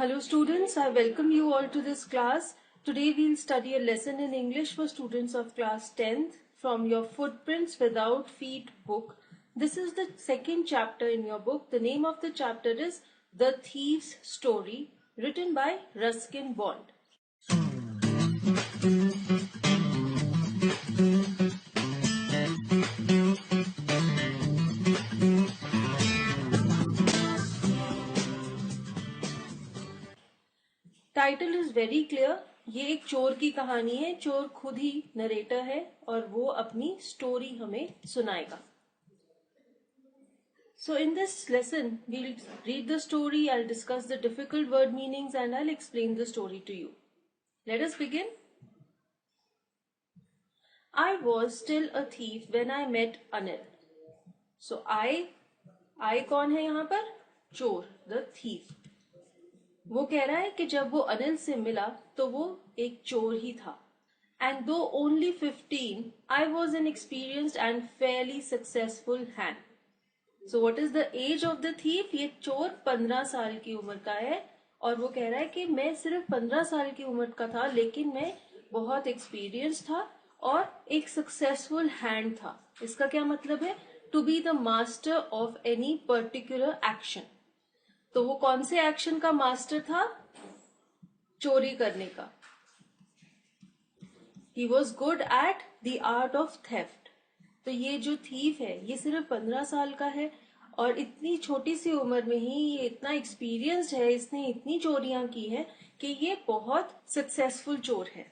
Hello students, I welcome you all to this class. Today we'll study a lesson in English for students of class 10th from your Footprints Without Feet book. This is the second chapter in your book. The name of the chapter is The Thief's Story, written by Ruskin Bond. Title is very clear. ये एक चोर की कहानी है. चोर खुद ही narrator है और वो अपनी स्टोरी हमें सुनाएगा. So in this lesson, we'll read the story, I'll discuss the difficult word meanings and I'll explain the story to you. Let us begin. I was still a thief when I met Anil. So I कौन है यहाँ पर? चोर, the thief. वो कह रहा है कि जब वो अनिल से मिला तो वो एक चोर ही था. And though only 15, I was an experienced and fairly successful hand. So what is the age of the thief? ये चोर 15 साल की उम्र का है और वो कह रहा है कि मैं सिर्फ 15 साल की उम्र का था लेकिन मैं बहुत एक्सपीरियंस था और एक सक्सेसफुल हैंड था. इसका क्या मतलब है? To be the master of any particular action. तो वो कौन से एक्शन का मास्टर था? चोरी करने का. He was good at the art of theft. तो ये जो थीफ है ये सिर्फ 15 साल का है और इतनी छोटी सी उम्र में ही ये इतना एक्सपीरियंस्ड है, इसने इतनी चोरियां की है कि ये बहुत सक्सेसफुल चोर है.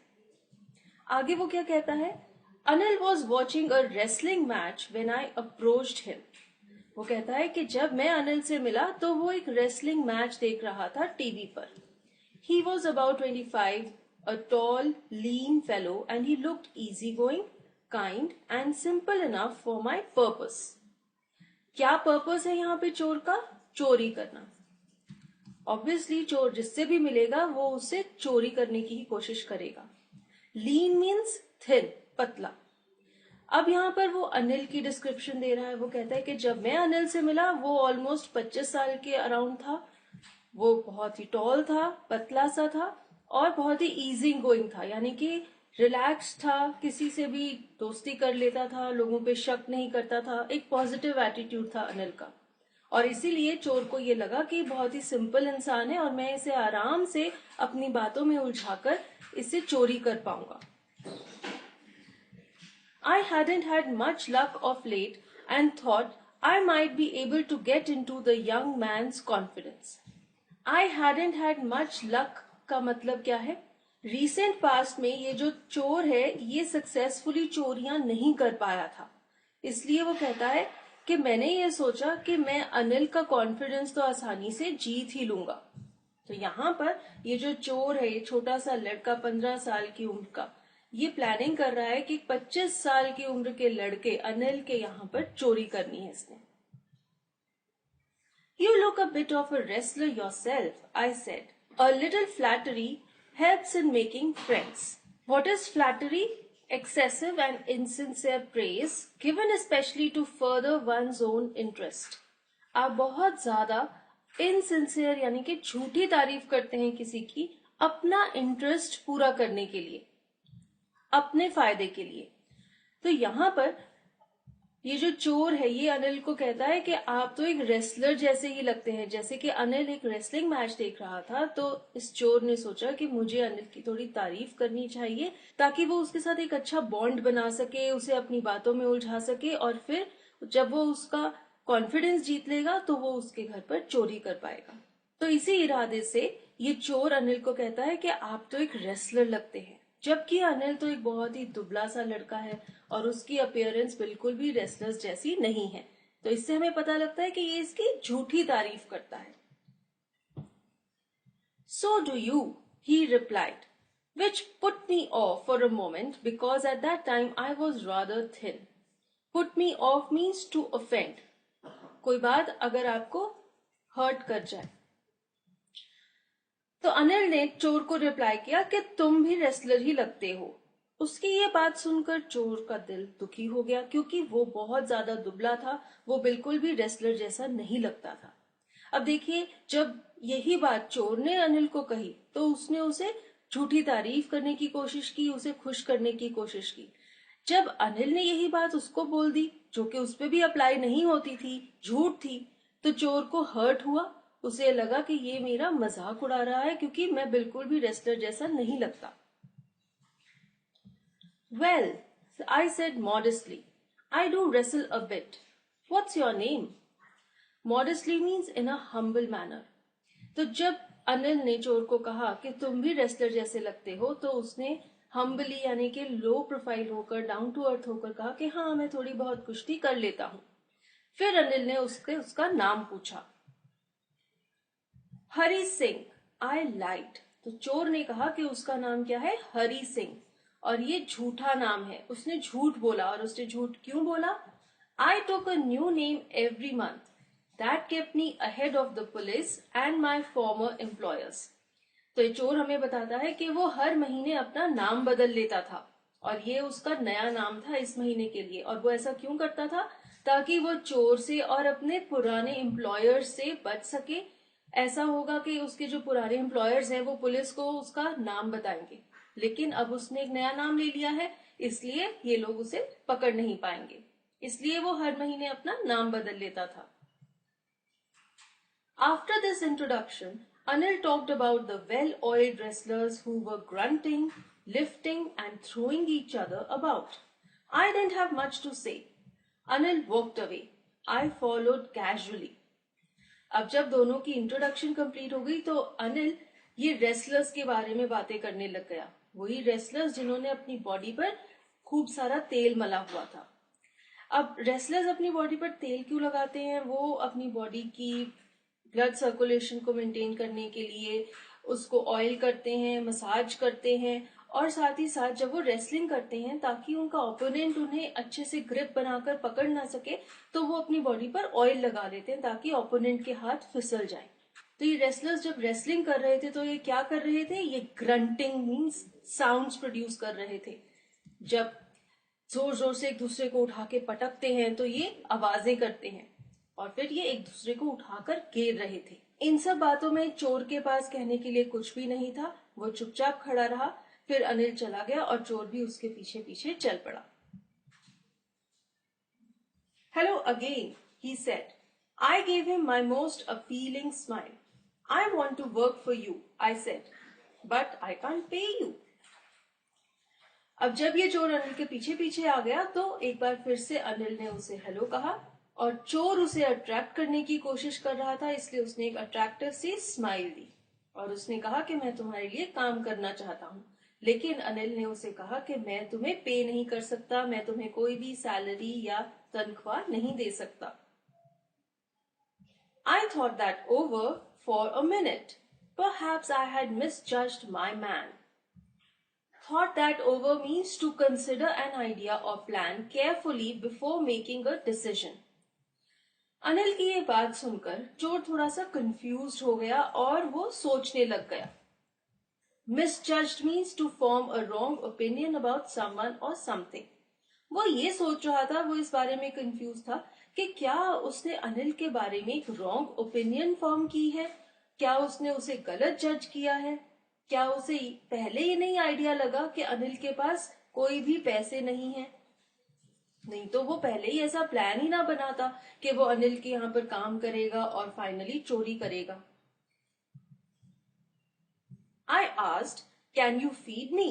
आगे वो क्या कहता है? Anil was watching a wrestling match when I approached him. वो कहता है कि जब मैं अनिल से मिला तो वो एक रेसलिंग मैच देख रहा था टीवी पर. He was about 25, a tall, lean fellow, and he looked easygoing, kind, and simple enough for my purpose. क्या पर्पस है यहाँ पे चोर का? चोरी करना. ऑब्वियसली चोर जिससे भी मिलेगा वो उससे चोरी करने की ही कोशिश करेगा. लीन मीन्स थिन, पतला. अब यहाँ पर वो अनिल की डिस्क्रिप्शन दे रहा है. वो कहता है कि जब मैं अनिल से मिला वो ऑलमोस्ट 25 साल के अराउंड था. वो बहुत ही टॉल था, पतला सा था और बहुत ही इजी गोइंग था, यानी कि रिलैक्स था, किसी से भी दोस्ती कर लेता था, लोगों पे शक नहीं करता था. एक पॉजिटिव एटीट्यूड था अनिल का और इसीलिए चोर को ये लगा कि बहुत ही सिंपल इंसान है और मैं इसे आराम से अपनी बातों में उलझाकर इसे चोरी कर पाऊंगा. I hadn't had much luck of late and thought I might be able to get into the young man's confidence. I hadn't had much luck का मतलब क्या है? Recent past में ये जो चोर है ये सक्सेसफुली चोरियां नहीं कर पाया था. इसलिए वो कहता है कि मैंने ये सोचा कि मैं अनिल का कॉन्फिडेंस तो आसानी से जीत ही लूंगा. तो यहाँ पर ये जो चोर है, ये छोटा सा लड़का 15 साल की उम्र का, ये प्लानिंग कर रहा है कि 25 साल की उम्र के लड़के अनिल के यहाँ पर चोरी करनी है इसने. You look a bit of a wrestler yourself, I said. A little flattery helps in making friends. What is flattery? Excessive and insincere praise given especially to further one's own interest. आप बहुत ज्यादा insincere यानी कि झूठी तारीफ करते हैं किसी की अपना इंटरेस्ट पूरा करने के लिए, अपने फायदे के लिए. तो यहाँ पर ये जो चोर है ये अनिल को कहता है कि आप तो एक रेसलर जैसे ही लगते हैं. जैसे कि अनिल एक रेसलिंग मैच देख रहा था तो इस चोर ने सोचा कि मुझे अनिल की थोड़ी तारीफ करनी चाहिए ताकि वो उसके साथ एक अच्छा बॉन्ड बना सके, उसे अपनी बातों में उलझा सके और फिर जब वो उसका कॉन्फिडेंस जीत लेगा तो वो उसके घर पर चोरी कर पाएगा. तो इसी इरादे से ये चोर अनिल को कहता है कि आप तो एक रेसलर लगते हैं, जबकि अनिल तो एक बहुत ही दुबला सा लड़का है और उसकी अपीयरेंस बिल्कुल भी रेसलर्स जैसी नहीं है. तो इससे हमें पता लगता है कि ये इसकी झूठी तारीफ करता है. So do you, he replied, which put me off for a moment because at that time I was rather thin. Put me off means to offend. कोई बात अगर आपको हर्ट कर जाए. तो अनिल ने चोर को रिप्लाई किया कि तुम भी रेसलर ही लगते हो. उसकी ये बात सुनकर चोर का दिल दुखी हो गया क्योंकि वो बहुत ज्यादा दुबला था, वो बिल्कुल भी रेसलर जैसा नहीं लगता था. अब देखिए, जब यही बात चोर ने अनिल को कही तो उसने उसे झूठी तारीफ करने की कोशिश की, उसे खुश करने की कोशिश की। जब अनिल ने यही बात उसको बोल दी, जो कि उस पर भी अप्लाई नहीं होती थी, झूठ थी, तो चोर को हर्ट हुआ। उसे लगा कि ये मेरा मजाक उड़ा रहा है, क्योंकि मैं बिल्कुल भी रेसलर जैसा नहीं लगता। Well, I said modestly, I do wrestle a bit. What's your name? Modestly means in a humble manner. तो जब अनिल ने चोर को कहा कि तुम भी रेसलर जैसे लगते हो, तो उसने हम्बली यानी कि लो प्रोफाइल होकर, डाउन टू अर्थ होकर कहा कि हाँ, मैं थोड़ी बहुत कुश्ती कर लेता हूं। फिर अनिल ने उसका नाम पूछा। हरी सिंह। आई लाइड। तो चोर ने कहा कि उसका नाम क्या है? हरी सिंह, और ये झूठा नाम है। उसने झूठ बोला, और उसने झूठ क्यों बोला? I took a new name every month that kept me ahead of the police and my former employers. तो ये चोर हमें बताता है कि वो हर महीने अपना नाम बदल लेता था, और ये उसका नया नाम था इस महीने के लिए। और वो ऐसा क्यों करता था? ताकि वो चोर से और अपने पुराने एम्प्लॉयर्स से बच सके। ऐसा होगा कि उसके जो पुराने एम्प्लॉयर्स हैं वो पुलिस को उसका नाम बताएंगे, लेकिन अब उसने एक नया नाम ले लिया है, इसलिए ये लोग उसे पकड़ नहीं पाएंगे। इसलिए वो हर महीने अपना नाम बदल लेता था। After this introduction, Anil talked about the well-oiled wrestlers who were grunting, lifting and throwing each other about. I didn't have much to say. Anil walked away. I followed casually. अब जब दोनों की इंट्रोडक्शन कंप्लीट हो गई तो अनिल ये wrestlers के बारे में बातें करने लग गया। वही रेसलर्स जिन्होंने अपनी बॉडी पर खूब सारा तेल मला हुआ था। अब रेसलर्स अपनी बॉडी पर तेल क्यों लगाते हैं? वो अपनी बॉडी की ब्लड सर्कुलेशन को मेंटेन करने के लिए उसको ऑयल करते हैं, मसाज करते हैं, और साथ ही साथ जब वो रेसलिंग करते हैं ताकि उनका ओपोनेंट उन्हें अच्छे से ग्रिप बनाकर पकड़ ना सके, तो वो अपनी बॉडी पर ऑयल लगा लेते हैं ताकि ओपोनेंट के हाथ फिसल जाए। तो ये रेसलर्स जब रेसलिंग कर रहे थे तो ये क्या कर रहे थे? ये ग्रंटिंग मीन्स साउंड्स प्रोड्यूस कर रहे थे। जब जोर जोर से एक दूसरे को उठा के पटकते हैं तो ये आवाजें करते हैं, और फिर ये एक दूसरे को उठाकर घेर रहे थे। इन सब बातों में चोर के पास कहने के लिए कुछ भी नहीं था। वो चुपचाप खड़ा रहा। फिर अनिल चला गया और चोर भी उसके पीछे पीछे चल पड़ा। Hello again, he said. I gave him my most appealing smile. I want to work for you, I said, but I can't pay you. अब जब ये चोर अनिल के पीछे पीछे आ गया तो एक बार फिर से अनिल ने उसे हेलो कहा, और चोर उसे अट्रैक्ट करने की कोशिश कर रहा था, इसलिए उसने एक अट्रैक्टिव सी स्माइल दी और उसने कहा कि मैं तुम्हारे लिए काम करना चाहता हूँ। लेकिन अनिल ने उसे कहा कि मैं तुम्हें पे नहीं कर सकता, मैं तुम्हें कोई भी सैलरी या तनख्वाह नहीं दे सकता। I thought that over for a minute. Perhaps I had misjudged my man. Thought that over means to consider an idea or plan carefully before making a decision. Anil की ये बात सुनकर चोर थोड़ा सा कंफ्यूज्ड हो गया और वो सोचने लग गया। Misjudged means to form a wrong opinion about someone or something. वो ये सोच रहा था, वो इस बारे में कंफ्यूज था कि क्या उसने अनिल के बारे में एक रॉन्ग ओपिनियन फॉर्म की है, क्या उसने उसे गलत जज किया है, क्या उसे पहले ही नहीं आइडिया लगा कि अनिल के पास कोई भी पैसे नहीं है। नहीं तो वो पहले ही ऐसा प्लान ही ना बनाता कि वो अनिल के यहाँ पर काम करेगा और फाइनली चोरी करेगा। I asked, can you feed me?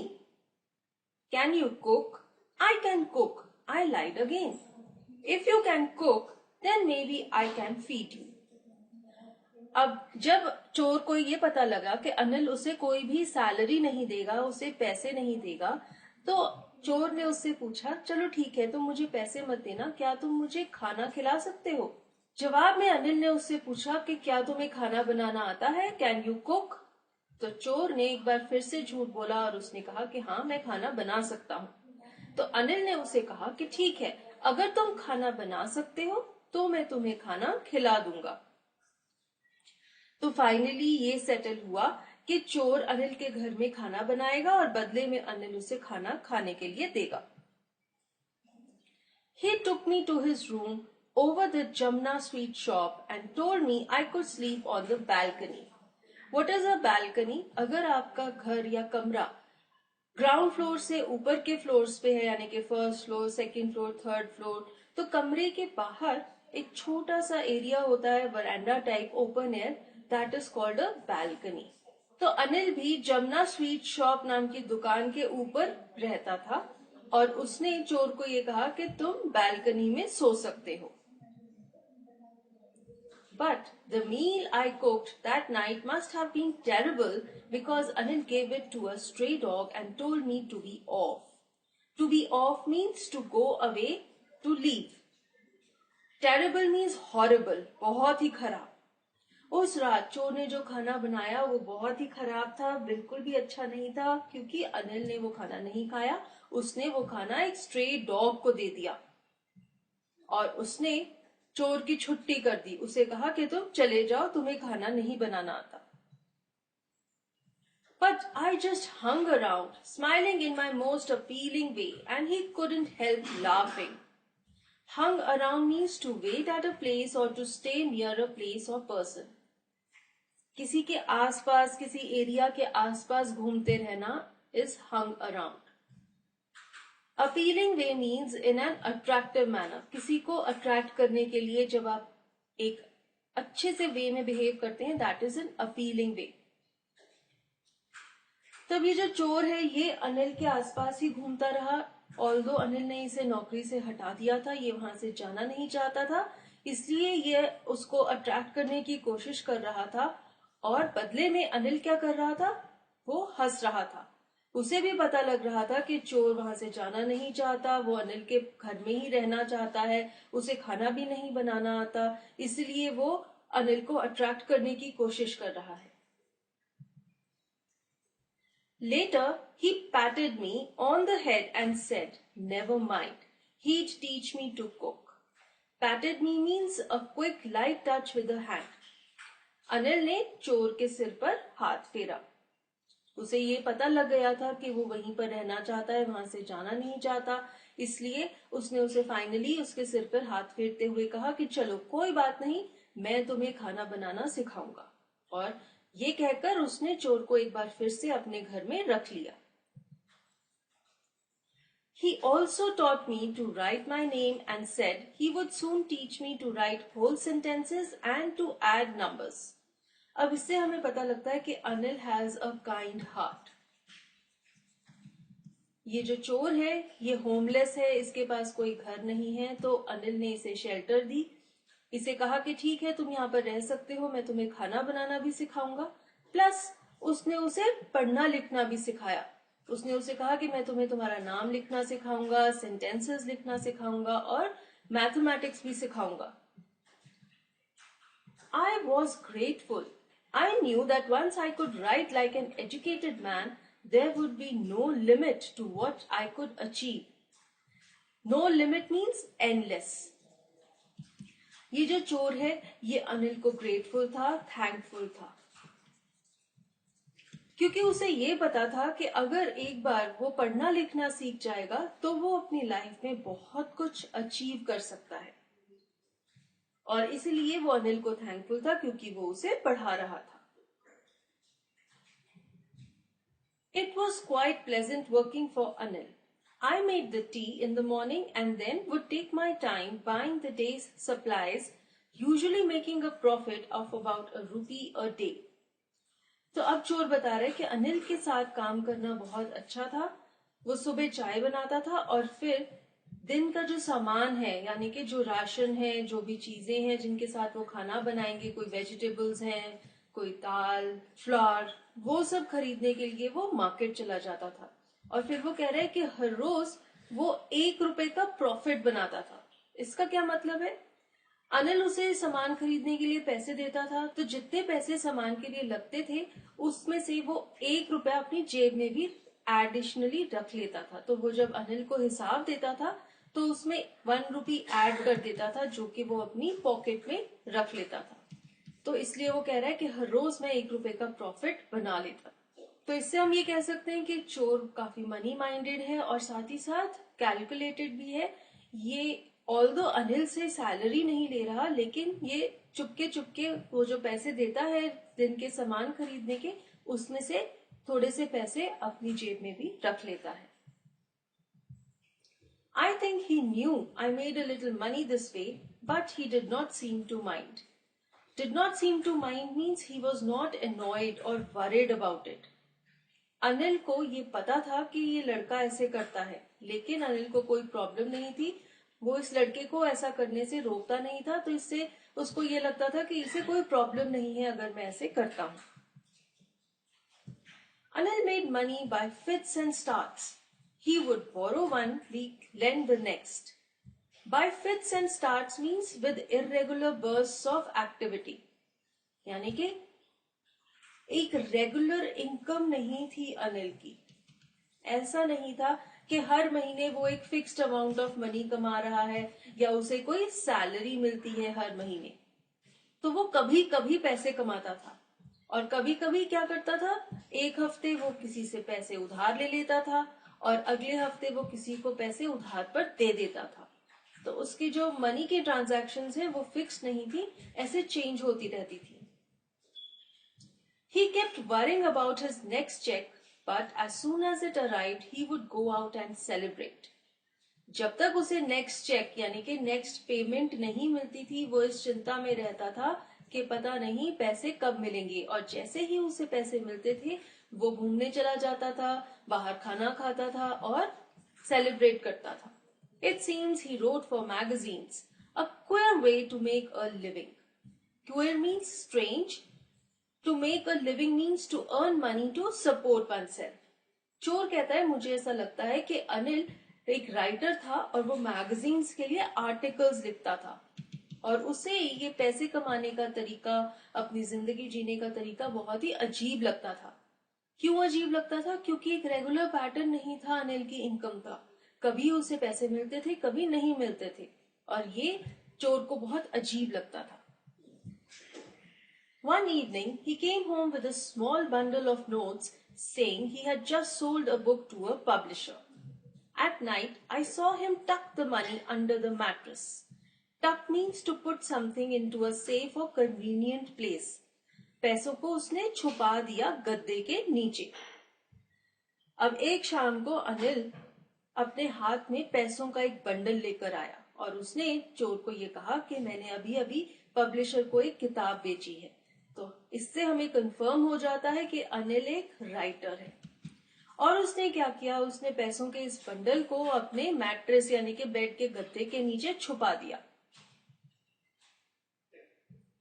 Can you cook? I can cook. I lied again. If you can cook, then maybe I can feed you. अब जब चोर को ये पता लगा कि अनिल उसे कोई भी सैलरी नहीं देगा, उसे पैसे नहीं देगा, तो चोर ने उससे पूछा, चलो ठीक है, तुम मुझे पैसे मत देना, क्या तुम मुझे खाना खिला सकते हो? जवाब में अनिल ने उससे पूछा कि क्या तुम्हें खाना बनाना आता है? Can you cook? तो चोर ने एक बार फिर से झूठ बोला और उसने कहा कि हाँ, मैं खाना बना सकता हूँ। तो अनिल ने उसे कहा कि ठीक है, अगर तुम खाना बना सकते हो तो मैं तुम्हें खाना खिला दूंगा। तो फाइनली ये सेटल हुआ कि चोर अनिल के घर में खाना बनाएगा और बदले में अनिल उसे खाना खाने के लिए देगा। He took me to his room over the Jamna sweet shop and told me I could sleep on the balcony. What is a balcony? अगर आपका घर या कमरा ग्राउंड फ्लोर से ऊपर के फ्लोर्स पे है, यानी कि first floor, second floor, third floor, तो कमरे के बाहर एक छोटा सा एरिया होता है, veranda type, open air, that is called a balcony. तो अनिल भी जमुना स्वीट शॉप नाम की दुकान के ऊपर रहता था और उसने चोर को ये कहा कि तुम बैल्कनी में सो सकते हो। But the meal I cooked that night must have been terrible because Anil gave it to a stray dog and told me to be off. To be off means to go away, to leave. Terrible means horrible, बहुत ही खराब। उस रात चोर ने जो खाना बनाया वो बहुत ही खराब था, बिल्कुल भी अच्छा नहीं था, क्योंकि अनिल ने वो खाना नहीं खाया। उसने वो खाना एक स्ट्रे डॉग को दे दिया और उसने चोर की छुट्टी कर दी। उसे कहा कि तुम चले जाओ, तुम्हें खाना नहीं बनाना आता। But I just hung around, smiling in my most appealing way, and he couldn't help laughing. Hung around means to wait at a place or to stay near a place or person. किसी के आसपास, किसी area के आसपास घूमते रहना is hung around. Appealing way means in an attractive manner, किसी को अट्रैक्ट करने के लिए जब आप एक अच्छे से वे में बिहेव करते हैं, दैट इज एन अपीलिंग वे। तब ये जो चोर है ये अनिल के आसपास ही घूमता रहा, ऑल्दो अनिल ने इसे नौकरी से हटा दिया था, ये वहां से जाना नहीं चाहता था, इसलिए ये उसको अट्रैक्ट करने की कोशिश कर रहा था और बदले में अनिल क्या कर रहा था, वो हंस रहा था। उसे भी पता लग रहा था कि चोर वहां से जाना नहीं चाहता, वो अनिल के घर में ही रहना चाहता है, उसे खाना भी नहीं बनाना आता, इसलिए वो अनिल को अट्रैक्ट करने की कोशिश कर रहा है। Later, he patted me on the head and said, "Never mind, he'd teach me to cook." Patted me means a quick, light touch with a hand. Anil ने चोर के सिर पर हाथ फेरा। उसे ये पता लग गया था कि वो वहीं पर रहना चाहता है, वहां से जाना नहीं चाहता, इसलिए उसने उसे फाइनली उसके सिर पर हाथ फेरते हुए कहा कि चलो कोई बात नहीं, मैं तुम्हें खाना बनाना सिखाऊंगा। और ये कहकर उसने चोर को एक बार फिर से अपने घर में रख लिया। He also taught me to write my name and said he would soon teach me to write whole sentences and to add numbers. अब इससे हमें पता लगता है कि Anil has a kind heart. ये जो चोर है ये होमलेस है, इसके पास कोई घर नहीं है, तो अनिल ने इसे शेल्टर दी, इसे कहा कि ठीक है तुम यहाँ पर रह सकते हो, मैं तुम्हें खाना बनाना भी सिखाऊंगा, प्लस उसने उसे पढ़ना लिखना भी सिखाया। उसने उसे कहा कि मैं तुम्हें तुम्हारा नाम लिखना सिखाऊंगा, सेंटेंसेस लिखना सिखाऊंगा और मैथमेटिक्स भी सिखाऊंगा। I was grateful. I knew that once I could write like an educated man, there would be no limit to what I could achieve. No limit means endless. ये जो चोर है ये अनिल को ग्रेटफुल था, थैंकफुल था, क्योंकि उसे ये पता था कि अगर एक बार वो पढ़ना लिखना सीख जाएगा तो वो अपनी लाइफ में बहुत कुछ अचीव कर सकता है, और इसीलिए वो अनिल को थैंकफुल था क्योंकि वो उसे पढ़ा रहा था। It was quite pleasant working for Anil. I made the tea in the morning and then would take my time buying the day's supplies, usually making a profit of about ₹1 a day. तो अब चोर बता रहे कि अनिल के साथ काम करना बहुत अच्छा था। वो सुबह चाय बनाता था और फिर दिन का जो सामान है, यानी कि जो राशन है, जो भी चीजें हैं जिनके साथ वो खाना बनाएंगे, कोई वेजिटेबल्स हैं, कोई दाल, फ्लावर, वो सब खरीदने के लिए वो मार्केट चला जाता था। और फिर वो कह रहे हैं कि हर रोज वो ₹1 का प्रॉफिट बनाता था। इसका क्या मतलब है? अनिल उसे सामान खरीदने के लिए पैसे देता था, तो जितने पैसे सामान के लिए लगते थे उसमें से वो ₹1 अपनी जेब में भी एडिशनली रख लेता था। तो वो जब अनिल को हिसाब देता था तो उसमें ₹1 ऐड कर देता था, जो कि वो अपनी पॉकेट में रख लेता था। तो इसलिए वो कह रहा है कि हर रोज मैं ₹1 का प्रॉफिट बना लेता। तो इससे हम ये कह सकते हैं कि चोर काफी मनी माइंडेड है और साथ ही साथ कैलकुलेटेड भी है। ये ऑल्दो अनिल से सैलरी नहीं ले रहा, लेकिन ये चुपके चुपके वो जो पैसे देता है दिन के सामान खरीदने के, उसमें से थोड़े से पैसे अपनी जेब में भी रख लेता है. I think he knew I made a little money this way, but he did not seem to mind. Did not seem to mind means he was not annoyed or worried about it. Anil को ये पता था कि ये लड़का ऐसे करता है, लेकिन अनिल को कोई प्रॉब्लम नहीं थी. वो इस लड़के को ऐसा करने से रोकता नहीं था, तो इससे उसको ये लगता था कि इसे कोई प्रॉब्लम नहीं है अगर मैं ऐसे करता हूं. Anil made money by fits and starts. He would borrow one week, lend the next. By fits and starts means with irregular bursts of activity. यानी कि एक रेगुलर इनकम नहीं थी अनिल की. ऐसा नहीं था कि हर महीने वो एक फिक्स्ड अमाउंट ऑफ मनी कमा रहा है या उसे कोई सैलरी मिलती है हर महीने. तो वो कभी कभी पैसे कमाता था, और कभी कभी क्या करता था, एक हफ्ते वो किसी से पैसे उधार ले लेता था और अगले हफ्ते वो किसी को पैसे उधार पर दे देता था. तो उसकी जो मनी की ट्रांजैक्शंस है वो फिक्स नहीं थी, ऐसे चेंज होती रहती थी. He kept worrying about his next check, but as soon as it arrived, he would go out and celebrate. जब तक उसे नेक्स्ट चेक यानी कि नेक्स्ट पेमेंट नहीं मिलती थी, वो इस चिंता में रहता था कि पता नहीं पैसे कब मिलेंगे. और जैसे ही उसे पैसे मिलते थे, वो घूमने चला जाता था, बाहर खाना खाता था और सेलिब्रेट करता था. It seems he wrote for magazines, a queer way to make a living. Queer means strange. To make a living means to earn money to support oneself. चोर कहता है, मुझे ऐसा लगता है कि अनिल एक राइटर था और वो मैगजीन्स के लिए आर्टिकल्स लिखता था, और उसे ये पैसे कमाने का तरीका, अपनी जिंदगी जीने का तरीका बहुत ही अजीब लगता था. क्यों अजीब लगता था? क्योंकि एक रेगुलर पैटर्न नहीं था अनिल की इनकम का. कभी उसे पैसे मिलते थे, कभी नहीं मिलते थे, और ये चोर को बहुत अजीब लगता था. One evening, he came home with a small bundle of notes saying he had just sold a book to a publisher. At night, I saw him tuck the money under the mattress. Tuck means to put something into a safe or convenient place. पैसों को उसने छुपा दिया गद्दे के नीचे. अब एक शाम को अनिल अपने हाथ में पैसों का एक बंडल लेकर आया और उसने चोर को ये कहा कि मैंने अभी अभी पब्लिशर को एक किताब बेची है. तो इससे हमें कंफर्म हो जाता है कि अनिल एक राइटर है. और उसने क्या किया, उसने पैसों के इस बंडल को अपने मैट्रेस यानी कि बेड के गद्दे के नीचे छुपा दिया.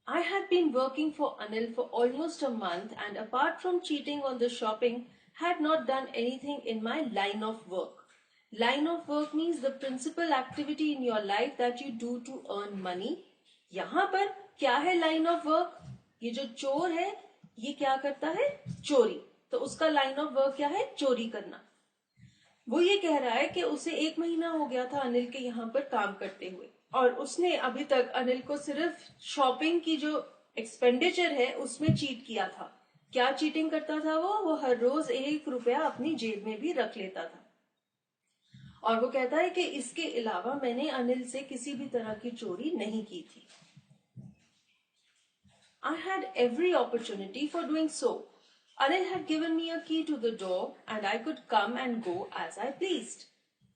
I had been working for Anil for almost a month, and apart from cheating on the shopping, had not done anything in my line of work. Line of work means the principal activity in your life that you do to earn money. यहाँ पर क्या है line of work? ये जो चोर है ये क्या करता है? चोरी. तो उसका लाइन ऑफ वर्क क्या है? चोरी करना. वो ये कह रहा है कि उसे 1 महीना हो गया था अनिल के यहाँ पर काम करते हुए, और उसने अभी तक अनिल को सिर्फ शॉपिंग की जो एक्सपेंडिचर है उसमें चीट किया था. क्या चीटिंग करता था वो हर रोज 1 रुपया अपनी जेब में भी रख लेता था. और वो कहता है कि इसके अलावा मैंने अनिल से किसी भी तरह की चोरी नहीं की थी. I had every opportunity for doing so. Anil had given me a key to the door and I could come and go as I pleased.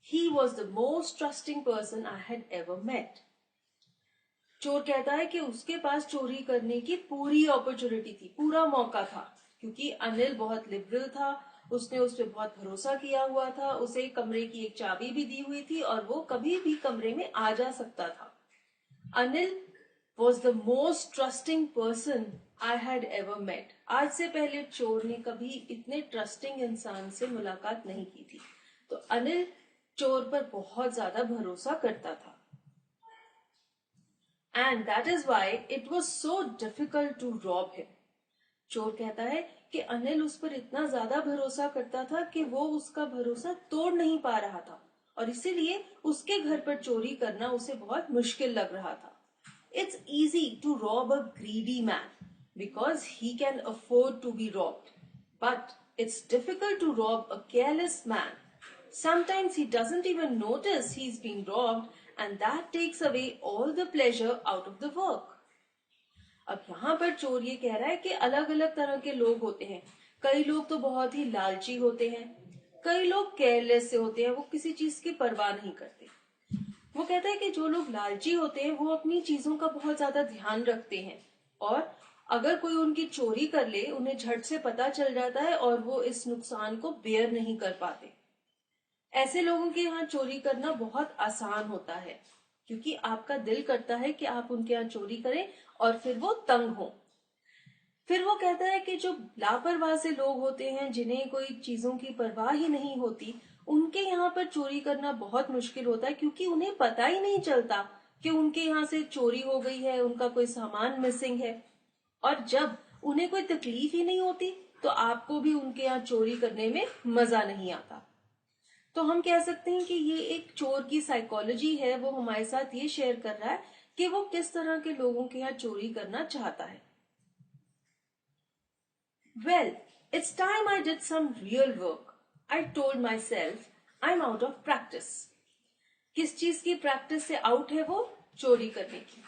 He was the most trusting person I had ever met. चोर कहता है कि उसके पास चोरी करने की पूरी opportunity थी, पूरा मौका था, क्योंकि अनिल बहुत लिबरल था, उसने उस पर बहुत भरोसा किया हुआ था, उसे कमरे की एक चाबी भी दी हुई थी और वो कभी भी कमरे में आ जा सकता था. Anil was the most trusting person I had ever met. आज से पहले चोर ने कभी इतने ट्रस्टिंग इंसान से मुलाकात नहीं की थी. तो अनिल चोर पर बहुत ज्यादा भरोसा करता था. And that is why it was so difficult to rob him. चोर कहता है कि अनिल उस पर इतना ज्यादा भरोसा करता था कि वो उसका भरोसा तोड़ नहीं पा रहा था, और इसीलिए उसके घर पर चोरी करना उसे बहुत मुश्किल लग रहा था. It's easy to rob a greedy man because he can afford to be robbed. But it's difficult to rob a careless man. Sometimes he doesn't even notice he's being robbed and that takes away all the pleasure out of the work. अब यहाँ पर चोर ये कह रहा है कि अलग अलग तरह के लोग होते हैं। कई लोग तो बहुत ही लालची होते हैं, कई लोग केयरलेस से होते हैं, वो किसी चीज की परवाह नहीं करते। वो कहता है कि जो लोग लालची होते हैं वो अपनी चीजों का बहुत ज्यादा ध्यान रखते हैं, और अगर कोई उनकी चोरी कर ले उन्हें झट से पता चल जाता है और वो इस नुकसान को बेयर नहीं कर पाते। ऐसे लोगों के यहाँ चोरी करना बहुत आसान होता है, क्योंकि आपका दिल करता है कि आप उनके यहाँ चोरी करें और फिर वो तंग हो। फिर वो कहता है कि जो लापरवाह से लोग होते हैं, जिन्हें कोई चीजों की परवाह ही नहीं होती, उनके यहाँ पर चोरी करना बहुत मुश्किल होता है, क्योंकि उन्हें पता ही नहीं चलता कि उनके यहाँ से चोरी हो गई है, उनका कोई सामान मिसिंग है। और जब उन्हें कोई तकलीफ ही नहीं होती तो आपको भी उनके यहाँ चोरी करने में मजा नहीं आता। तो हम कह सकते हैं कि ये एक चोर की साइकोलॉजी है। वो हमारे साथ ये शेयर कर रहा है कि वो किस तरह के लोगों के यहाँ चोरी करना चाहता है। Well, it's time I did some real work. I told myself I'm out of practice. किस चीज की प्रैक्टिस से आउट है वो? चोरी करने की।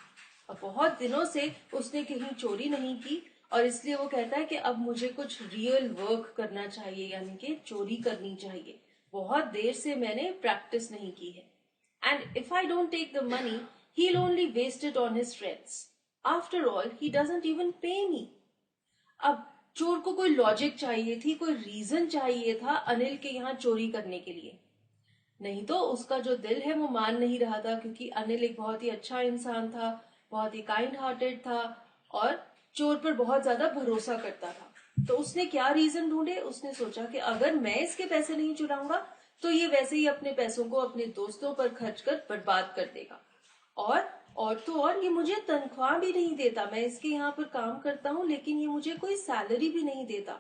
अब बहुत दिनों से उसने कहीं चोरी नहीं की और इसलिए वो कहता है कि अब मुझे कुछ रियल वर्क करना चाहिए, यानी कि चोरी करनी चाहिए। बहुत देर से मैंने प्रैक्टिस नहीं की है। And if I don't take the money, he'll only waste it on his friends. After all, he doesn't even pay me. अब चोर को कोई लॉजिक चाहिए थी, कोई रीजन चाहिए था अनिल के यहाँ चोरी करने के लिए। नहीं तो उसका जो दिल है वो मान नहीं रहा था, क्योंकि अनिल एक बहुत ही अच्छा इंसान था, बहुत ही काइंड हार्टेड था और चोर पर बहुत ज्यादा भरोसा करता था। तो उसने क्या रीजन ढूंढे? उसने सोचा कि अगर मैं इसके पैसे नहीं चुराऊंगा तो ये वैसे ही अपने पैसों को अपने दोस्तों पर खर्च कर बर्बाद कर देगा, और तो और ये मुझे तनख्वाह भी नहीं देता। मैं इसके यहाँ पर काम करता हूँ लेकिन ये मुझे कोई सैलरी भी नहीं देता,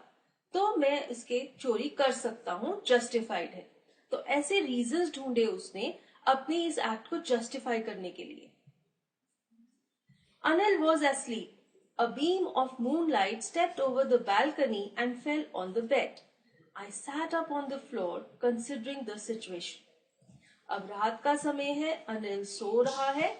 तो मैं इसके चोरी कर सकता हूँ, जस्टिफाइड है। तो ऐसे रीजंस ढूंढे उसने अपने इस एक्ट को जस्टिफाई करने के लिए। Anil was asleep. A beam of moonlight stepped over the balcony and fell on the bed. I sat up on the floor, considering the situation. अब रात का समय है, अनिल सो रहा है,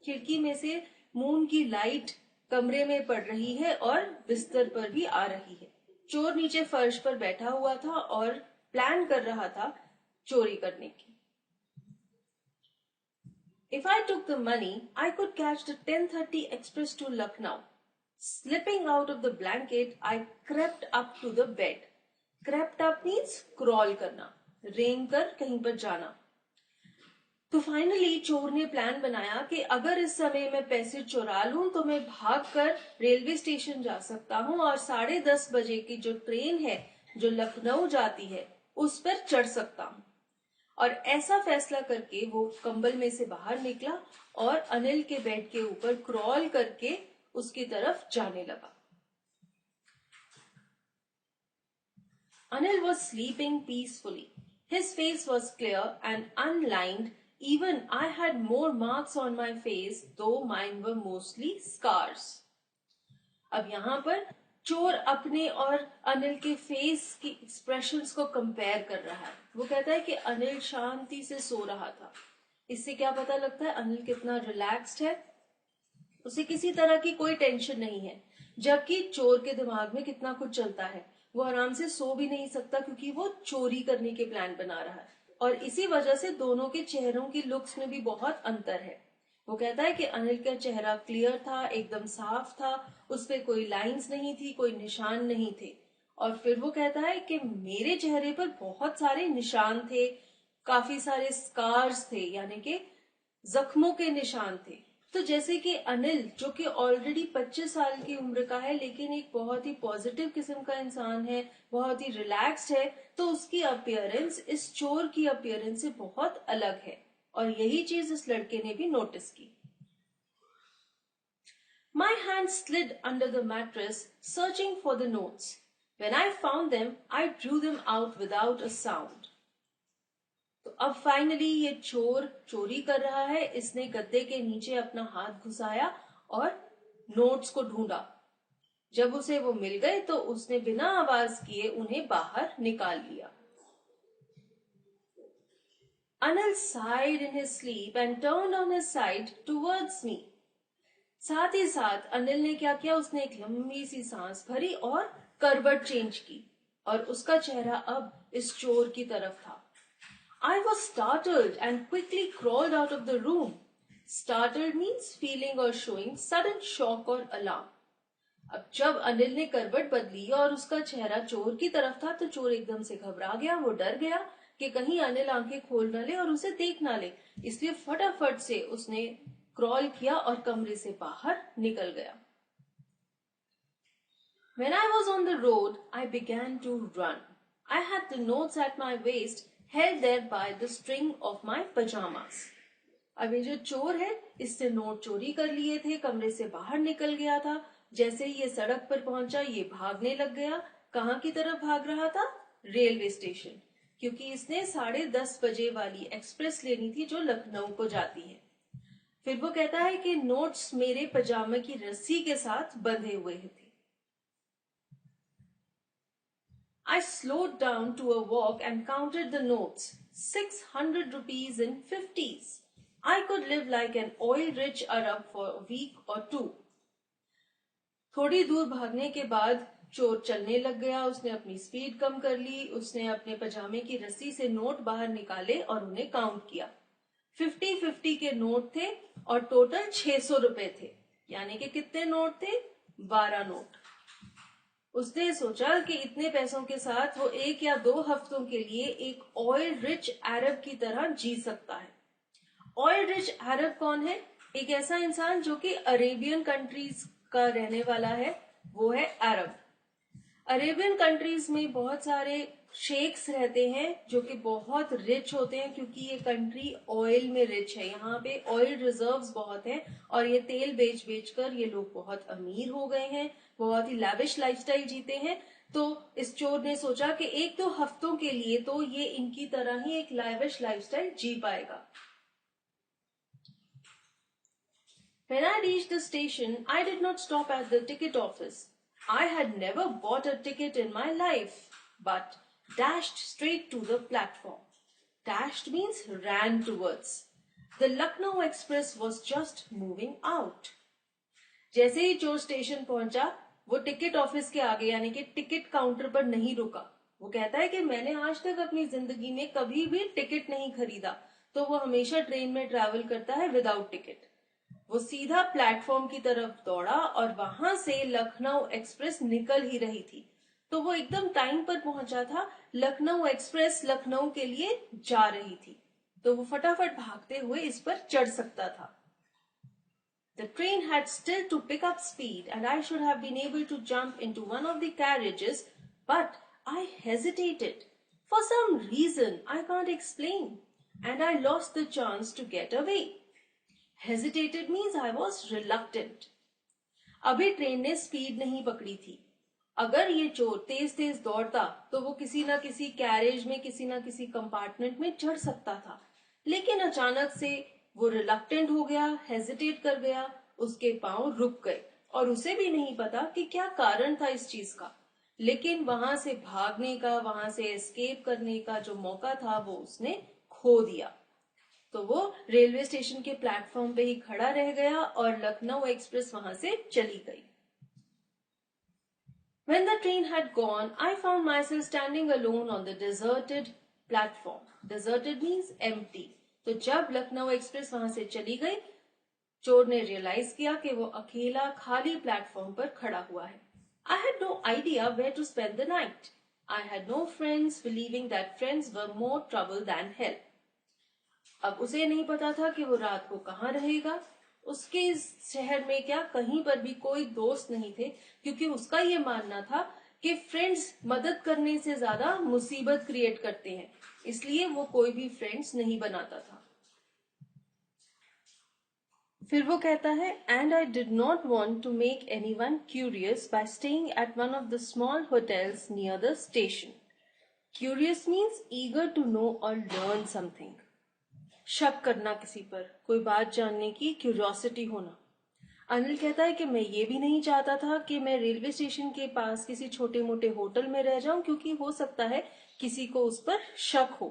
खिड़की में से मून की लाइट कमरे में पड़ रही है और बिस्तर पर भी आ रही है। चोर नीचे फर्श पर बैठा हुआ था और प्लान कर रहा था चोरी करने की। If I took the money, I could catch the 10:30 express to Lucknow. Slipping out of the blanket, I crept up to the bed. Crept up means crawl करना, रेंग कर कहीं पर जाना। तो फाइनली चोर ने प्लान बनाया कि अगर इस समय मैं पैसे चुरा लूं तो मैं भागकर रेलवे स्टेशन जा सकता हूं और 10:30 बजे की जो ट्रेन है जो लखनऊ जाती है उस पर चढ़ सकता हूं। और ऐसा फैसला करके वो कंबल में से बाहर निकला और अनिल के बेड के ऊपर क्रॉल करके उसकी तरफ जाने लगा। Anil was sleeping peacefully. His face was clear and unlined. Even I had more marks on my face, though mine were mostly scars. अब यहाँ पर चोर अपने और अनिल के फेस की एक्सप्रेशंस को कंपेयर कर रहा है। वो कहता है कि अनिल शांति से सो रहा था। इससे क्या पता लगता है अनिल कितना रिलैक्स्ड है, उसे किसी तरह की कोई टेंशन नहीं है। जबकि चोर के दिमाग में कितना कुछ चलता है, वो आराम से सो भी नहीं सकता क्योंकि वो चोरी करने के प्लान बना रहा है। और इसी वजह से दोनों के चेहरों की लुक्स में भी बहुत अंतर है। वो कहता है कि अनिल का चेहरा क्लियर था, एकदम साफ था, उस पर कोई लाइंस नहीं थी, कोई निशान नहीं थे। और फिर वो कहता है कि मेरे चेहरे पर बहुत सारे निशान थे, काफी सारे स्कार्स थे, यानी कि जख्मों के निशान थे। तो जैसे कि अनिल जो कि ऑलरेडी 25 साल की उम्र का है लेकिन एक बहुत ही पॉजिटिव किस्म का इंसान है, बहुत ही रिलैक्स्ड है, तो उसकी अपीयरेंस इस चोर की अपीयरेंस से बहुत अलग है। और यही चीज इस लड़के ने भी नोटिस की। My hand slid under the mattress, searching for the notes. When I found them, I drew them out without a sound. तो अब फाइनली ये चोर चोरी कर रहा है। इसने गद्दे के नीचे अपना हाथ घुसाया और नोट्स को ढूंढा। जब उसे वो मिल गए तो उसने बिना आवाज किए उन्हें बाहर निकाल लिया। Anil sighed in his sleep and turned on his side towards me. साथ ही साथ अनिल ने क्या किया, उसने एक लंबी सी सांस भरी और करवट चेंज की और उसका चेहरा अब इस चोर की तरफ था. I was startled and quickly crawled out of the room. Startled means feeling or showing sudden shock or alarm. अब जब अनिल ने करवट बदली और उसका चेहरा चोर की तरफ था तो चोर एकदम से घबरा गया. वो डर गया कि कहीं अनिल आंखें खोल न ले और उसे देख ना ले, इसलिए फटाफट से उसने क्रॉल किया और कमरे से बाहर निकल गया. When I was on the road, I began to run. I had the notes at my waist, held there by the string of my pajamas. अब ये जो चोर है इससे नोट चोरी कर लिए थे, कमरे से बाहर निकल गया था. जैसे ही ये सड़क पर पहुंचा ये भागने लग गया. कहाँ की तरफ भाग रहा था? रेलवे स्टेशन, क्योंकि इसने 10:30 बजे वाली एक्सप्रेस लेनी थी जो लखनऊ को जाती है. फिर वो कहता है कि नोट्स मेरे पजामे की रस्सी के साथ बंधे हुए थे. I slowed down to a walk and counted the notes. 600 rupees in 50s. I could live like an oil-rich Arab for a week or two. थोड़ी दूर भागने के बाद चोर चलने लग गया. उसने अपनी स्पीड कम कर ली. उसने अपने पजामे की रस्सी से नोट बाहर निकाले और उन्हें काउंट किया. 50-50 के नोट थे और टोटल 600 रुपए थे. यानी कि कितने नोट थे? 12 नोट. उसने सोचा कि इतने पैसों के साथ वो 1 या 2 हफ्तों के लिए एक ऑयल रिच अरब की तरह जी सकता है. ऑयल रिच अरब कौन है? एक ऐसा इंसान जो कि अरेबियन कंट्रीज का रहने वाला है, वो है अरब. अरेबियन कंट्रीज में बहुत सारे शेख्स रहते हैं जो कि बहुत रिच होते हैं, क्योंकि ये कंट्री ऑयल में रिच है. यहाँ पे ऑयल रिजर्व्स बहुत हैं और ये तेल बेच बेच कर ये लोग बहुत अमीर हो गए हैं, बहुत ही लैविश लाइफस्टाइल जीते हैं. तो इस चोर ने सोचा कि 1-2 हफ्तों के लिए तो ये इनकी तरह ही एक लैविश लाइफस्टाइल जी पाएगा. When I reached the station, I did not stop at the ticket office. I had never bought a ticket in my life, but dashed straight to the platform. Dashed means ran towards. The Lucknow Express was just moving out. जैसे ही चोर station पहुंचा, वो ticket office के आगे यानी कि ticket counter पर नहीं रुका. वो कहता है कि मैंने आज तक अपनी जिंदगी में कभी भी टिकट नहीं खरीदा, तो वो हमेशा ट्रेन में ट्रैवल करता है विदाउट टिकट. वो सीधा प्लेटफॉर्म की तरफ दौड़ा और वहां से लखनऊ एक्सप्रेस निकल ही रही थी. तो वो एकदम टाइम पर पहुंचा था. लखनऊ एक्सप्रेस लखनऊ के लिए जा रही थी, तो वो फटाफट भागते हुए इस पर चढ़ सकता था. The train had still to pick up speed and I should have been able to jump into one of the carriages, but I hesitated. For some reason I can't explain, and I lost the chance to get away. Hesitated means I was reluctant. अभी train ने speed नहीं पकड़ी थी. अगर ये चोर तेज तेज दौड़ता तो वो किसी ना किसी कैरेज में, किसी ना किसी कंपार्टमेंट में चढ़ सकता था. लेकिन अचानक से वो रिलक्टेंट हो गया, हेजिटेट कर गया, उसके पांव रुक गए और उसे भी नहीं पता कि क्या कारण था इस चीज का. लेकिन वहां से भागने का, वहां से एस्केप करने का जो मौका था वो उसने खो दिया. तो वो रेलवे स्टेशन के प्लेटफॉर्म पे ही खड़ा रह गया और लखनऊ एक्सप्रेस वहां से चली गई. When the train had gone, I found myself standing alone on the deserted platform. Deserted means empty. तो जब लखनऊ एक्सप्रेस वहां से चली गई, चोर ने रियलाइज किया कि वो अकेला खाली प्लेटफॉर्म पर खड़ा हुआ है. I had no idea where to spend the night. I had no friends, believing that friends were more trouble than help. अब उसे नहीं पता था कि वो रात को कहाँ रहेगा. उसके इस शहर में क्या कहीं पर भी कोई दोस्त नहीं थे, क्योंकि उसका ये मानना था कि फ्रेंड्स मदद करने से ज्यादा मुसीबत क्रिएट करते हैं, इसलिए वो कोई भी फ्रेंड्स नहीं बनाता था. फिर वो कहता है, and I did not want to make any one curious by staying at one of the small hotels near the station. Curious means eager to know और लर्न समथिंग. शक करना किसी पर, कोई बात जानने की क्यूरियोसिटी होना. अनिल कहता है कि मैं ये भी नहीं चाहता था कि मैं रेलवे स्टेशन के पास किसी छोटे मोटे होटल में रह जाऊं, क्योंकि हो सकता है किसी को उस पर शक हो.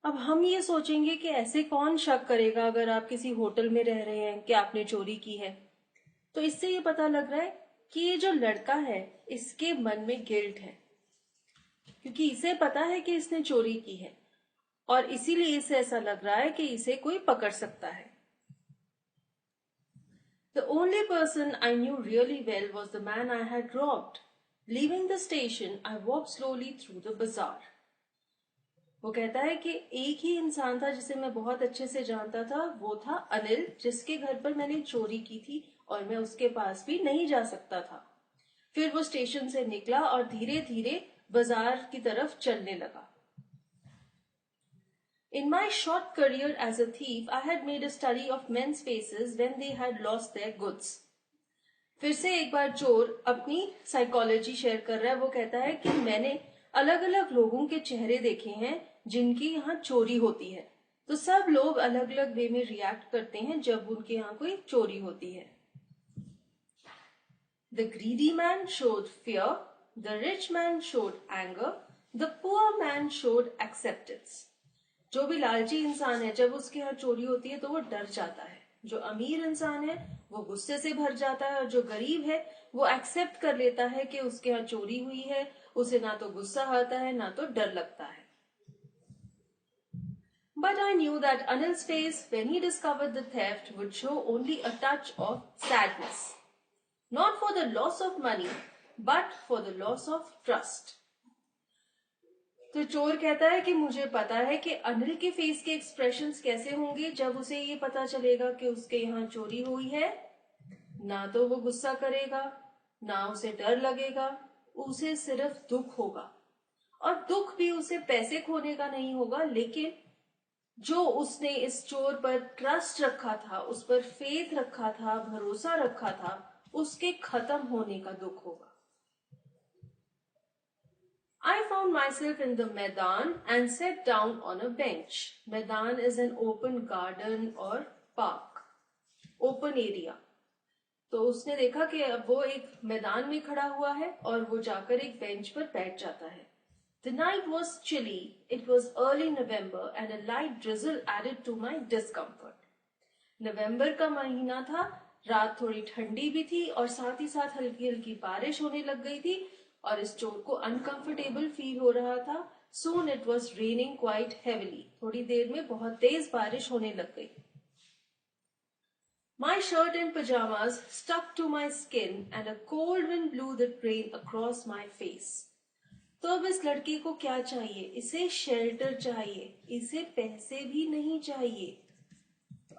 अब हम ये सोचेंगे कि ऐसे कौन शक करेगा अगर आप किसी होटल में रह रहे हैं कि आपने चोरी की है। तो इससे ये पता लग रहा है कि ये जो लड़का है इसके मन में गिल्ट है, क्योंकि इसे पता है कि इसने चोरी की है और इसीलिए इसे ऐसा लग रहा है कि इसे कोई पकड़ सकता है। The only person I knew really well was the man I had robbed. Leaving the station, I walked slowly through the bazaar. वो कहता है कि एक ही इंसान था जिसे मैं बहुत अच्छे से जानता था, वो था अनिल, जिसके घर पर मैंने चोरी की थी और मैं उसके पास भी नहीं जा सकता था। फिर वो स्टेशन से निकला और धीरे धीरे बाजार की तरफ चलने लगा। In my short career as a thief, I had made a study of men's faces when they had lost their goods. फिर से एक बार चोर अपनी साइकोलॉजी शेयर कर रहा है। वो कहता है कि मैंने अलग अलग लोगों के चेहरे देखे हैं जिनकी यहाँ चोरी होती है। तो सब लोग अलग अलग वे में रिएक्ट करते हैं जब उनके यहाँ कोई चोरी होती है। The greedy man showed fear, the rich man showed anger, the poor man showed acceptance. जो भी लालची इंसान है जब उसके यहाँ चोरी होती है तो वो डर जाता है, जो अमीर इंसान है वो गुस्से से भर जाता है और जो गरीब है वो एक्सेप्ट कर लेता है कि उसके यहाँ चोरी हुई है। उसे ना तो गुस्सा आता है ना तो डर लगता है। But I knew that Anil's face when he discovered the theft would show only a touch of sadness. Not for the loss of money, but for the loss of trust. तो चोर कहता है कि मुझे पता है कि अनिल के फेस के एक्सप्रेशंस कैसे होंगे जब उसे ये पता चलेगा कि उसके यहाँ चोरी हुई है। ना तो वो गुस्सा करेगा, ना उसे डर लगेगा, उसे सिर्फ दुख होगा। और दुख भी उसे पैसे खोने का नहीं होगा, लेकिन जो उसने इस चोर पर ट्रस्ट रखा था, उस पर फेथ रखा था, भरोसा रखा था, उसके खत्म होने का दुख होगा। I found myself in the Maidan and sat down on a bench. Maidan is an open garden or park, open area. तो उसने देखा कि अब वो एक मैदान में खड़ा हुआ है और वो जाकर एक बेंच पर बैठ जाता है। The night was chilly. It was early November and a light drizzle added to my discomfort. नवंबर का महीना था, रात थोड़ी ठंडी भी थी और साथ ही साथ हल्की हल्की बारिश होने लग गई थी और इस चोर को अनकंफर्टेबल फील हो रहा था। Soon it was raining quite heavily. थोड़ी देर में बहुत तेज बारिश होने लग गई। My shirt and pajamas stuck to my skin and a cold wind blew the rain across my face. तो अब इस लड़की को क्या चाहिए? इसे शेल्टर चाहिए, इसे पैसे भी नहीं चाहिए।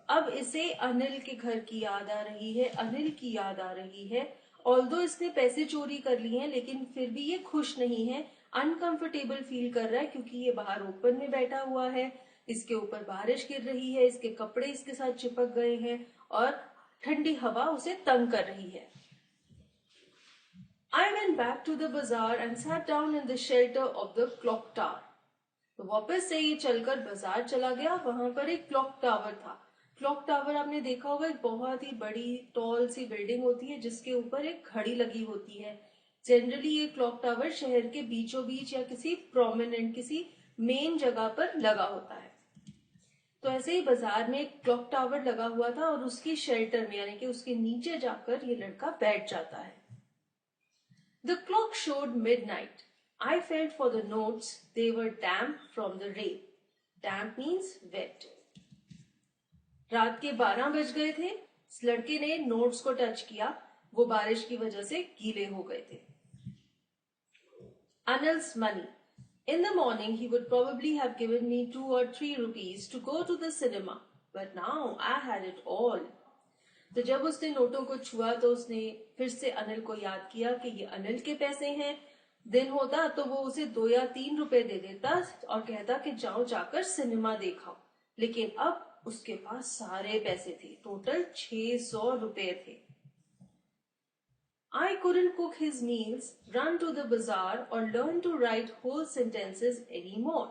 अब इसे अनिल के घर की याद आ रही है, अनिल की याद आ रही है। ऑल्दो इसने पैसे चोरी कर लिए हैं लेकिन फिर भी ये खुश नहीं है, अनकंफर्टेबल फील कर रहा है क्योंकि ये बाहर ओपन में बैठा हुआ है, इसके ऊपर बारिश गिर रही है, इसके कपड़े इसके साथ चिपक गए हैं और ठंडी हवा उसे तंग कर रही है। I went back to the bazaar and sat down in the shelter of the clock tower. तो वापस से ये चलकर बाजार चला गया। वहां पर एक क्लॉक टावर था। क्लॉक टावर आपने देखा होगा, एक बहुत ही बड़ी टॉल सी बिल्डिंग होती है जिसके ऊपर एक घड़ी लगी होती है। जनरली ये क्लॉक टावर शहर के बीचों बीच या किसी प्रोमिनेंट, किसी मेन जगह पर लगा होता है। तो ऐसे ही बाजार में एक क्लॉक टावर लगा हुआ था और उसकी शेल्टर में यानी कि उसके नीचे जाकर ये लड़का बैठ जाता है। The clock showed midnight. I felt for the notes. They were damp from the rain. Damp means wet. रात के 12 बज गए थे। इस लड़के ने नोट्स को टच किया, वो बारिश की वजह से गीले हो गए थे। Anil's money. In the morning, he would probably have given me 2 or 3 rupees to go to the cinema, but now I had it all. तो जब उसने नोटों को छुआ तो उसने फिर से अनिल को याद किया कि ये अनिल के पैसे हैं। दिन होता तो वो उसे 2 या 3 रुपए दे देता और कहता कि जाओ जाकर सिनेमा देखाओ, लेकिन अब उसके पास सारे पैसे थे, टोटल 600 रुपए थे। I couldn't cook his meals, run to the bazaar or learn to write whole sentences anymore.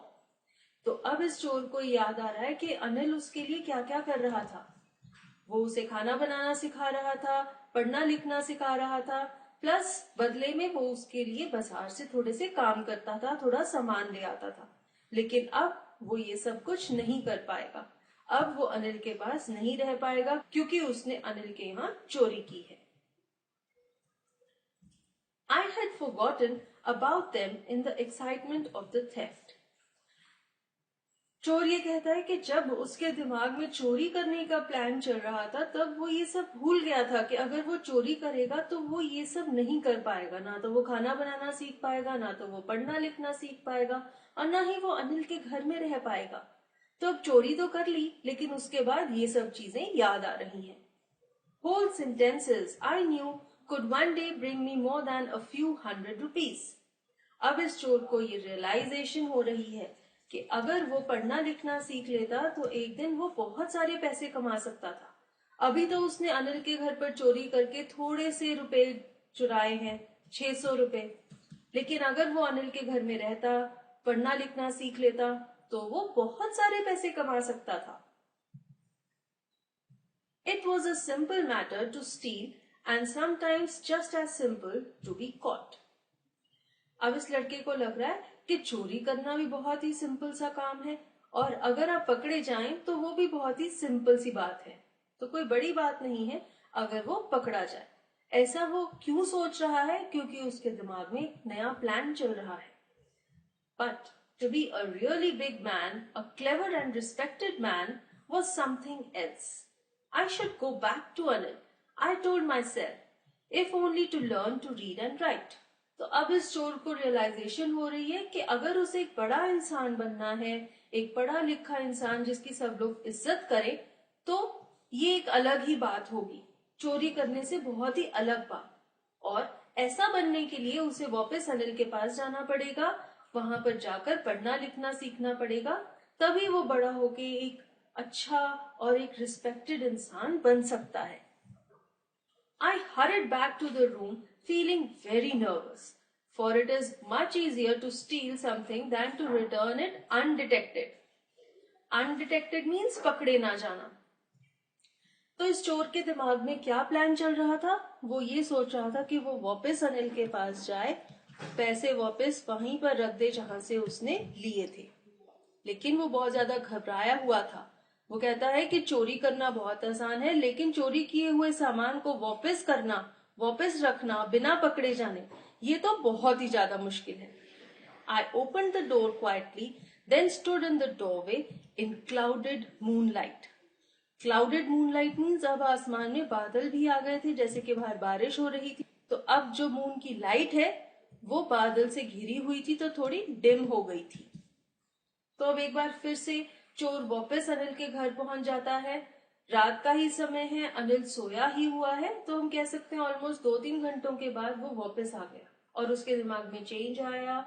तो अब इस चोर को याद आ रहा है कि अनिल उसके लिए क्या क्या कर रहा था। वो उसे खाना बनाना सिखा रहा था, पढ़ना लिखना सिखा रहा था, प्लस बदले में वो उसके लिए बाजार से थोड़े से काम करता था, थोड़ा सामान ले आता था। लेकिन अब वो ये सब कुछ नहीं कर पाएगा। अब वो अनिल के पास नहीं रह पाएगा क्योंकि उसने अनिल के यहाँ चोरी की है। I had forgotten about them in the excitement of the theft. चोर ये कहता है कि जब उसके दिमाग में चोरी करने का प्लान चल रहा था तब वो ये सब भूल गया था कि अगर वो चोरी करेगा तो वो ये सब नहीं कर पाएगा। ना तो वो खाना बनाना सीख पाएगा, ना तो वो पढ़ना लिखना सीख पाएगा, और ना ही वो अनिल के घर में रह पाएगा। तो अब चोरी तो कर ली, लेकिन उसके बाद ये सब चीजें याद आ रही हैं। Whole sentences I knew could one day bring me more than a few hundred rupees. अब इस चोर को ये रियलाइजेशन हो रही है कि अगर वो पढ़ना लिखना सीख लेता तो एक दिन वो बहुत सारे पैसे कमा सकता था। अभी तो उसने अनिल के घर पर चोरी करके थोड़े से रुपए चुराए हैं, 600 रुपए, लेकिन अगर वो अनिल के घर में रहता, पढ़ना लिखना सीख लेता तो वो बहुत सारे पैसे कमा सकता था। It was a simple matter to steal and sometimes just as simple to be caught. अब इस लड़के को लग रहा है कि चोरी करना भी बहुत ही सिंपल सा काम है और अगर आप पकड़े जाएं तो वो भी बहुत ही सिंपल सी बात है, तो कोई बड़ी बात नहीं है अगर वो पकड़ा जाए। ऐसा वो क्यों सोच रहा है? क्योंकि उसके दिमाग में एक नया प्लान चल रहा है। But to be a really big man, a clever and respected man, was something else. I should go back to Anil, I told myself, if only to learn to read and write. तो अब इस चोर को realisation हो रही है कि अगर उसे एक बड़ा इंसान बनना है, एक पढ़ा लिखा इंसान जिसकी सब लोग इज्जत करें, तो ये एक अलग ही बात होगी, चोरी करने से बहुत ही अलग बात। और ऐसा बनने के लिए उसे वापस अनिल के पास जाना पड़ेगा, वहां पर जाकर पढ़ना लिखना सीखना पड़ेगा, तभी वो बड़ा होके एक अच्छा और एक रिस्पेक्टेड इंसान बन सकता है। I hurried back to the room feeling very nervous, for it is much easier to steal something than to return it undetected. Undetected means पकड़े ना जाना। तो इस चोर के दिमाग में क्या प्लान चल रहा था? वो ये सोच रहा था कि वो वापस अनिल के पास जाए, पैसे वापस वहीं पर रख दे जहां से उसने लिए थे। लेकिन वो बहुत ज्यादा घबराया हुआ था। वो कहता है कि चोरी करना बहुत आसान है, लेकिन चोरी किए हुए सामान को वापस करना, वापस रखना बिना पकड़े जाने, ये तो बहुत ही ज्यादा मुश्किल है। I opened the door quietly, then stood in the doorway in clouded moonlight. Clouded moonlight means अब आसमान में बादल भी आ गए थे, जैसे कि बाहर बारिश हो रही थी। तो अब जो मून की लाइट है वो बादल से घिरी हुई थी, तो थोड़ी डिम हो गई थी। तो अब एक बार फिर से चोर वापस अनिल के घर पहुंच जाता है। रात का ही समय है, अनिल सोया ही हुआ है, तो हम कह सकते हैं ऑलमोस्ट 2-3 घंटों के बाद वो वापस आ गया और उसके दिमाग में चेंज आया।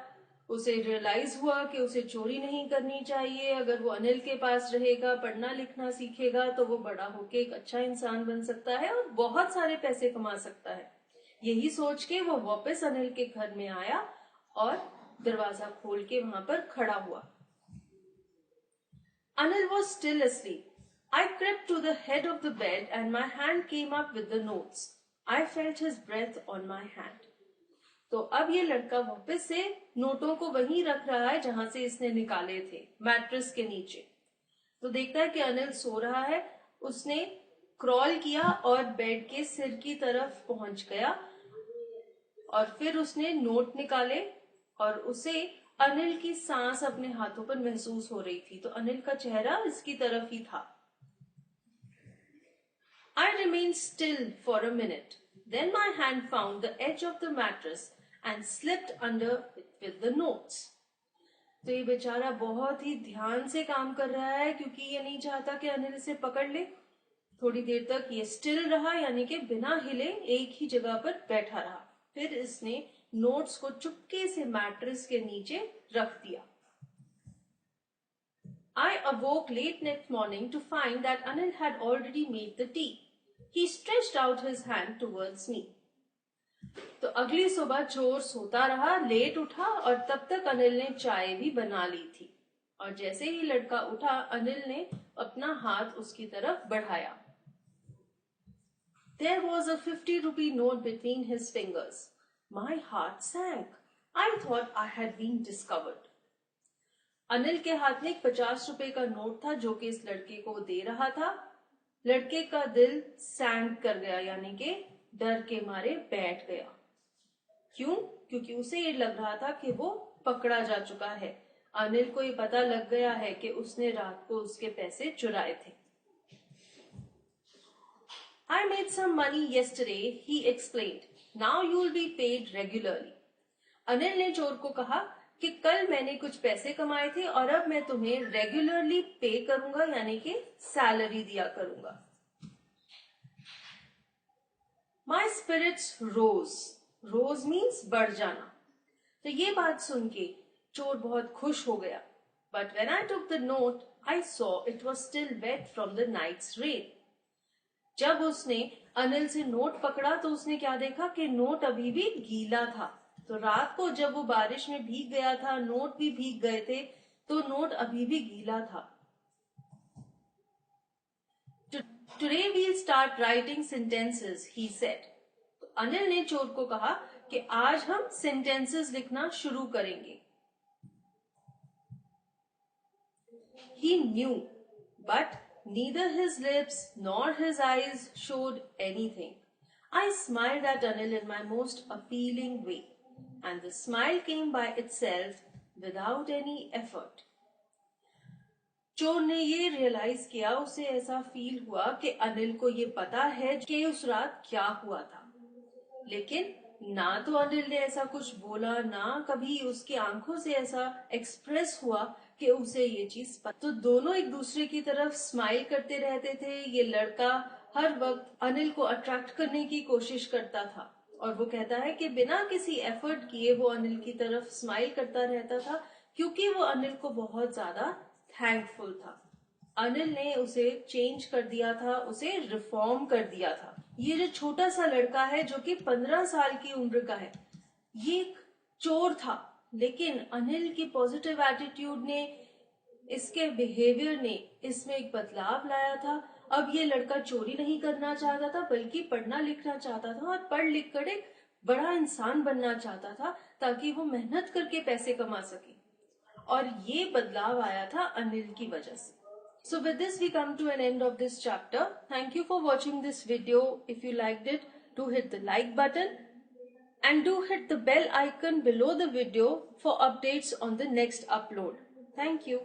उसे रियलाइज हुआ कि उसे चोरी नहीं करनी चाहिए। अगर वो अनिल के पास रहेगा, पढ़ना लिखना सीखेगा, तो वो बड़ा होके एक अच्छा इंसान बन सकता है और बहुत सारे पैसे कमा सकता है। यही सोच के वो वापस अनिल के घर में आया और दरवाजा खोल के वहां पर खड़ा हुआ। Anil was still asleep. I crept to the head of the bed and my hand came up with the notes. I felt his breath on my hand. तो अब ये लड़का वापस से नोटों को वहीं रख रहा है जहां से इसने निकाले थे, मैट्रेस के नीचे। तो देखता है कि अनिल सो रहा है। उसने क्रॉल किया और बेड के सिर की तरफ पहुंच गया और फिर उसने नोट निकाले और उसे अनिल की सांस अपने हाथों पर महसूस हो रही थी। तो अनिल का चेहरा इसकी तरफ ही था। I remained still for a minute. Then my hand found the edge of the mattress and slipped under it with the notes. तो ये बेचारा बहुत ही ध्यान से काम कर रहा है क्योंकि ये नहीं चाहता कि अनिल इसे पकड़ ले। थोड़ी देर तक ये स्टिल रहा, यानी कि बिना हिले एक ही जगह पर बैठा रहा। फिर इसने नोट्स को चुपके से मैट्रेस के नीचे रख दिया। I awoke late next morning to find that Anil had already made the tea. He stretched out his hand towards me. तो अगली सुबह चोर सोता रहा, लेट उठा और तब तक अनिल ने चाय भी बना ली थी। और जैसे ही लड़का उठा, अनिल ने अपना हाथ उसकी तरफ बढ़ाया। There was a 50-rupee note between his fingers. My heart sank. I thought I had been discovered. Anil के हाथ में एक 50 रुपए का नोट था जो कि इस लड़के को दे रहा था। लड़के का दिल सैंक कर गया, यानी कि डर के मारे बैठ गया। क्यों? क्योंकि उसे ये लग रहा था कि वो पकड़ा जा चुका है। अनिल को ये पता लग गया है कि उसने रात को उसके पैसे चुराए थे। I made some money yesterday, he explained. Now you will be paid regularly. Anil ने चोर को कहा कि कल मैंने कुछ पैसे कमाए थे और अब मैं तुम्हें रेगुलरली पे करूंगा, यानी कि सैलरी दिया करूंगा। My spirits rose. Rose means बढ़ जाना। तो ये बात सुन के चोर बहुत खुश हो गया। But when I took the note, I saw it was still wet from the night's rain. जब उसने अनिल से नोट पकड़ा तो उसने क्या देखा कि नोट अभी भी गीला था। तो रात को जब वो बारिश में भीग गया था, नोट भी भीग गए थे, तो नोट अभी भी गीला था। Today we'll start writing sentences, he said. तो अनिल ने चोर को कहा कि आज हम सेंटेंसेस लिखना शुरू करेंगे। He knew, but neither his lips nor his eyes showed anything. I smiled at Anil in my most appealing way, and the smile came by itself without any effort. चोर ने ये रियलाइज किया, उसे ऐसा feel हुआ कि अनिल को ये पता है कि उस रात क्या हुआ था, लेकिन ना तो अनिल ने ऐसा कुछ बोला, ना कभी उसकी आंखों से ऐसा एक्सप्रेस हुआ कि उसे ये चीज पता। तो दोनों एक दूसरे की तरफ स्माइल करते रहते थे। ये लड़का हर वक्त अनिल को अट्रैक्ट करने की कोशिश करता था और वो कहता है कि बिना किसी एफर्ट किए वो अनिल की तरफ स्माइल करता रहता था, क्योंकि वो अनिल को बहुत ज्यादा थैंकफुल था। अनिल ने उसे चेंज कर दिया था, उसे रिफॉर्म कर दिया था। ये जो छोटा सा लड़का है जो कि 15 साल की उम्र का है, ये एक चोर था, लेकिन अनिल की पॉजिटिव एटीट्यूड ने, इसके बिहेवियर ने इसमें एक बदलाव लाया था। अब ये लड़का चोरी नहीं करना चाहता था, बल्कि पढ़ना लिखना चाहता था और पढ़ लिख कर एक बड़ा इंसान बनना चाहता था, ताकि वो मेहनत करके पैसे कमा सके। और ये बदलाव आया था अनिल की वजह से। So with this we come to an end of this chapter. Thank you for watching this video. If you liked it, do hit the like button and do hit the bell icon below the video for updates on the next upload. Thank you.